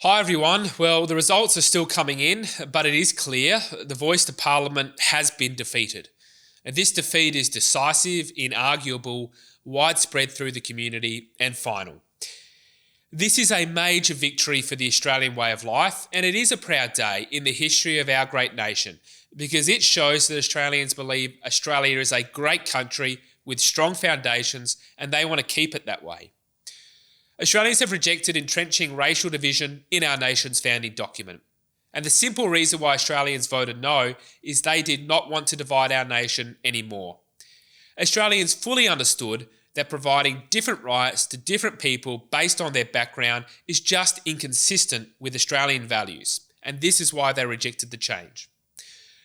Hi everyone. Well, the results are still coming in, but it is clear the voice to Parliament has been defeated. And this defeat is decisive, inarguable, widespread through the community, and final. This is a major victory for the Australian way of life, and it is a proud day in the history of our great nation because it shows that Australians believe Australia is a great country with strong foundations and they want to keep it that way. Australians have rejected entrenching racial division in our nation's founding document. And the simple reason why Australians voted no is they did not want to divide our nation anymore. Australians fully understood that providing different rights to different people based on their background is just inconsistent with Australian values, and this is why they rejected the change.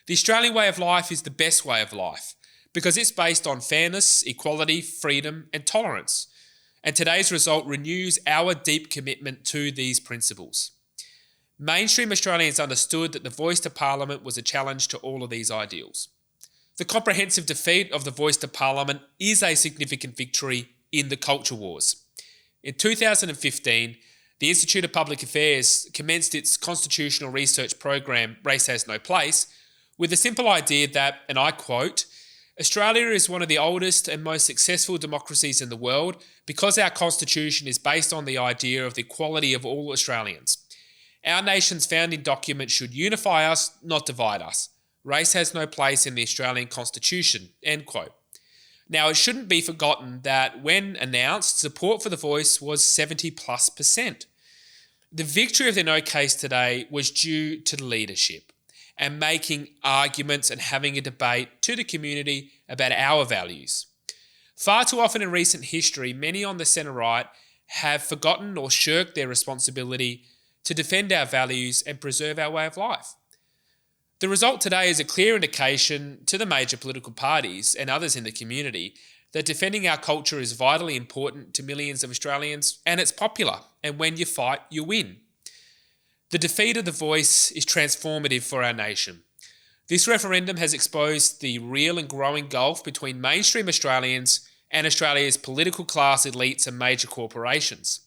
The Australian way of life is the best way of life because it's based on fairness, equality, freedom, and tolerance. And today's result renews our deep commitment to these principles. Mainstream Australians understood that the voice to Parliament was a challenge to all of these ideals. The comprehensive defeat of the voice to Parliament is a significant victory in the culture wars. In 2015, the Institute of Public Affairs commenced its constitutional research program, Race Has No Place, with the simple idea that, and I quote, Australia is one of the oldest and most successful democracies in the world because our constitution is based on the idea of the equality of all Australians. Our nation's founding document should unify us, not divide us. Race has no place in the Australian constitution, end quote. Now, it shouldn't be forgotten that when announced, support for the voice was 70+%. The victory of the no case today was due to the leadership and making arguments and having a debate to the community about our values. Far too often in recent history, many on the centre-right have forgotten or shirked their responsibility to defend our values and preserve our way of life. The result today is a clear indication to the major political parties and others in the community that defending our culture is vitally important to millions of Australians and it's popular, and when you fight, you win. The defeat of the voice is transformative for our nation. This referendum has exposed the real and growing gulf between mainstream Australians and Australia's political class elites and major corporations.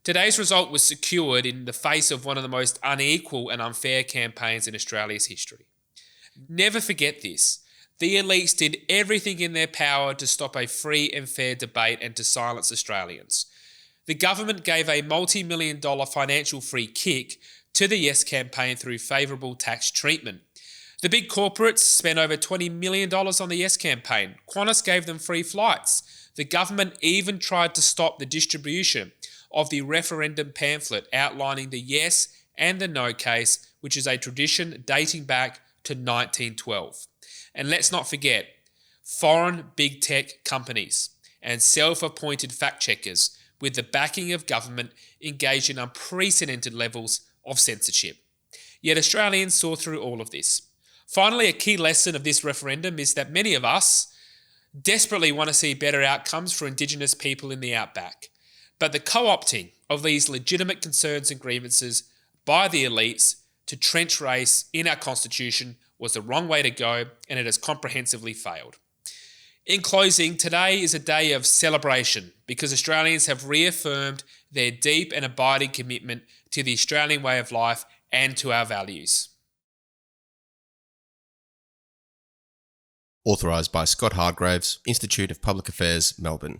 Today's result was secured in the face of one of the most unequal and unfair campaigns in Australia's history. Never forget this. The elites did everything in their power to stop a free and fair debate and to silence Australians. The government gave a multi-million-dollar financial free kick to the Yes campaign through favourable tax treatment. The big corporates spent over $20 million on the Yes campaign. Qantas gave them free flights. The government even tried to stop the distribution of the referendum pamphlet outlining the yes and the no case, which is a tradition dating back to 1912. And let's not forget, foreign big tech companies and self-appointed fact-checkers with the backing of government engaged in unprecedented levels of censorship. Yet Australians saw through all of this. Finally, a key lesson of this referendum is that many of us desperately want to see better outcomes for Indigenous people in the outback. But the co-opting of these legitimate concerns and grievances by the elites to trench race in our constitution was the wrong way to go, and it has comprehensively failed. In closing, today is a day of celebration because Australians have reaffirmed their deep and abiding commitment to the Australian way of life and to our values. Authorised by Scott Hardgraves, Institute of Public Affairs, Melbourne.